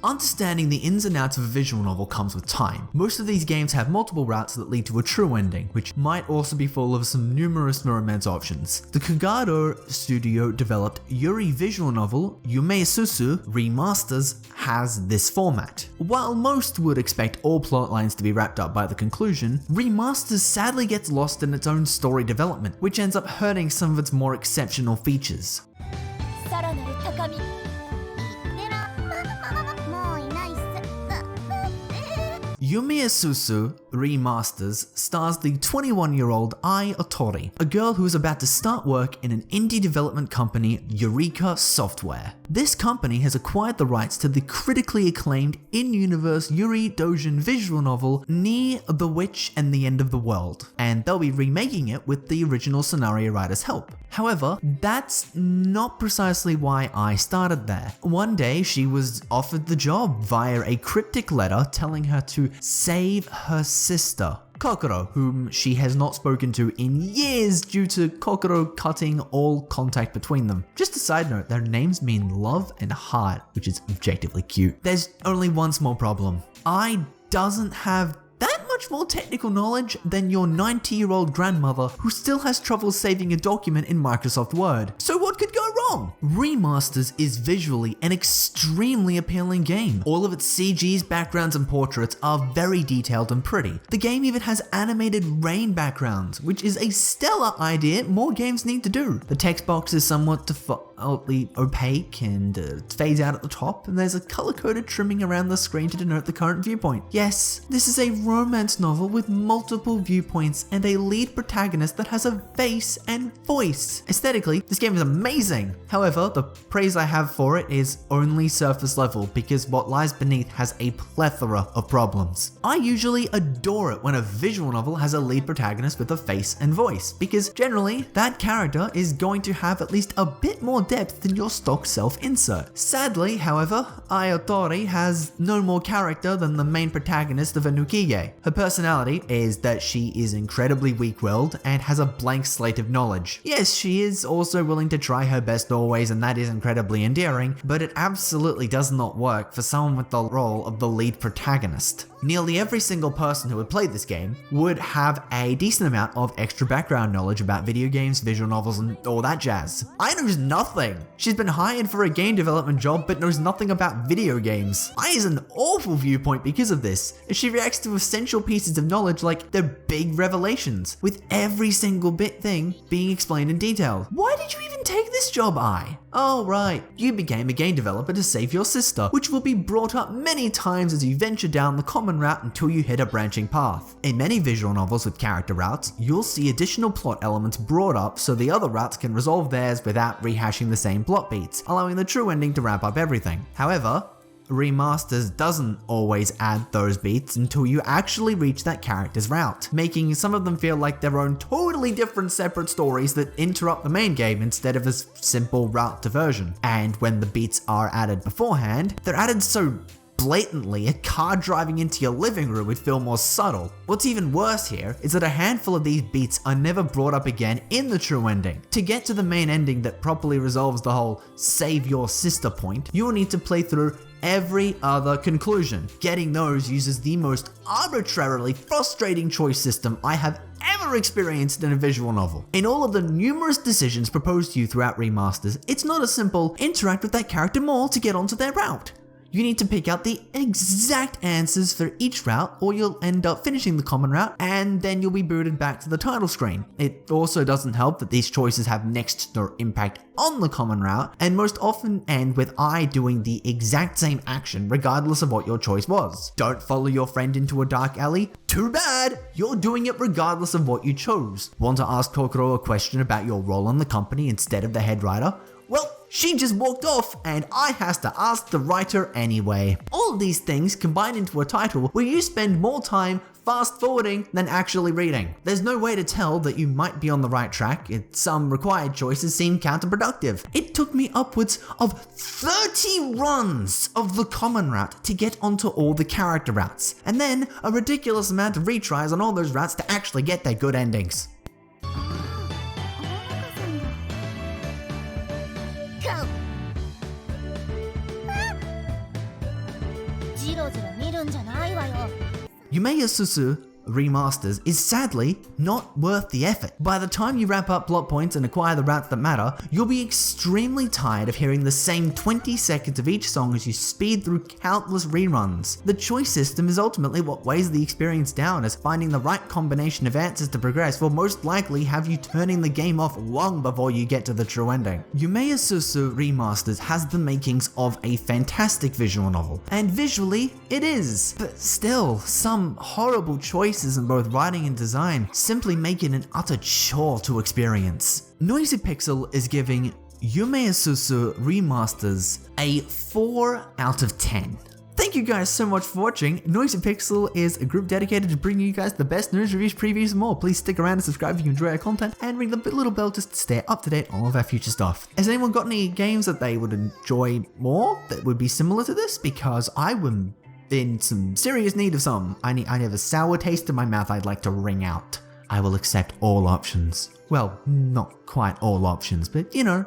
Understanding the ins and outs of a visual novel comes with time. Most of these games have multiple routes that lead to a true ending, which might also be full of some numerous romance options. The Kagado studio developed Yuri visual novel Yumeutsutsu Remasters has this format. While most would expect all plot lines to be wrapped up by the conclusion, Remasters sadly gets lost in its own story development, which ends up hurting some of its more exceptional features. Yumeutsutsu Remasters stars the 21-year-old Ai Otori, a girl who is about to start work in an indie development company, Eureka Software. This company has acquired the rights to the critically acclaimed in-universe Yuri Dojin visual novel Ni the Witch and the End of the World, and they'll be remaking it with the original scenario writer's help. However, that's not precisely why I started there. One day she was offered the job via a cryptic letter telling her to save her sister, Kokoro, whom she has not spoken to in years due to Kokoro cutting all contact between them. Just a side note, their names mean love and heart, which is objectively cute. There's only one small problem. I doesn't have that much more technical knowledge than your 90-year-old grandmother who still has trouble saving a document in Microsoft Word. So what could go wrong? Remasters is visually an extremely appealing game. All of its CGs, backgrounds, and portraits are very detailed and pretty. The game even has animated rain backgrounds, which is a stellar idea more games need to do. The text box is somewhat opaque and fades out at the top, and there's a color-coded trimming around the screen to denote the current viewpoint. Yes, this is a romance novel with multiple viewpoints and a lead protagonist that has a face and voice. Aesthetically, this game is amazing. However, the praise I have for it is only surface level because what lies beneath has a plethora of problems. I usually adore it when a visual novel has a lead protagonist with a face and voice, because generally that character is going to have at least a bit more depth than your stock self-insert. Sadly, however, Ai Otori has no more character than the main protagonist of Anukige. Her personality is that she is incredibly weak-willed and has a blank slate of knowledge. Yes, she is also willing to try her best always, and that is incredibly endearing, but it absolutely does not work for someone with the role of the lead protagonist. Nearly every single person who would play this game would have a decent amount of extra background knowledge about video games, visual novels, and all that jazz. Ai knows nothing. She's been hired for a game development job but knows nothing about video games. Ai is an awful viewpoint because of this, as she reacts to essential pieces of knowledge like they're big revelations, with every single thing being explained in detail. Why did you even take this job, Ai? Oh right, you became a game developer to save your sister, which will be brought up many times as you venture down the common route until you hit a branching path. In many visual novels with character routes, you'll see additional plot elements brought up so the other routes can resolve theirs without rehashing the same plot beats, allowing the true ending to wrap up everything. However, Remasters doesn't always add those beats until you actually reach that character's route, making some of them feel like their own totally different separate stories that interrupt the main game instead of a simple route diversion. And when the beats are added beforehand, they're added so blatantly a car driving into your living room would feel more subtle. What's even worse here is that a handful of these beats are never brought up again in the true ending. To get to the main ending that properly resolves the whole save your sister point, you will need to play through every other conclusion. Getting those uses the most arbitrarily frustrating choice system I have ever experienced in a visual novel. In all of the numerous decisions proposed to you throughout Remasters, it's not a simple interact with that character more to get onto their route. You need to pick out the exact answers for each route, or you'll end up finishing the common route and then you'll be booted back to the title screen. It also doesn't help that these choices have next to no impact on the common route and most often end with Ai doing the exact same action regardless of what your choice was. Don't follow your friend into a dark alley? Too bad! You're doing it regardless of what you chose. Want to ask Kokoro a question about your role in the company instead of the head writer? Well, She just walked off and I has to ask the writer anyway. All of these things combine into a title where you spend more time fast forwarding than actually reading. There's no way to tell that you might be on the right track. Some required choices seem counterproductive. It took me upwards of 30 runs of the common route to get onto all the character routes, and then a ridiculous amount of retries on all those routes to actually get their good endings. じろじろ見るんじゃないわよ。 Yumeutsutsu remasters is sadly not worth the effort. By the time you wrap up plot points and acquire the routes that matter, you'll be extremely tired of hearing the same 20 seconds of each song as you speed through countless reruns. The choice system is ultimately what weighs the experience down, as finding the right combination of answers to progress will most likely have you turning the game off long before you get to the true ending. Yumeutsutsu Remasters has the makings of a fantastic visual novel, and visually it is, but still, some horrible choices in both writing and design simply make it an utter chore to experience. Noisy Pixel is giving Yumeutsutsu Remasters a 4 out of 10. Thank you guys so much for watching. Noisy Pixel is a group dedicated to bringing you guys the best news, reviews, previews, and more. Please stick around and subscribe if you enjoy our content, and ring the little bell just to stay up to date on all of our future stuff. Has anyone got any games that they would enjoy more that would be similar to this? Because I would in some serious need of some. I have a sour taste in my mouth I'd like to wring out. I will accept all options. Well, not quite all options, but you know,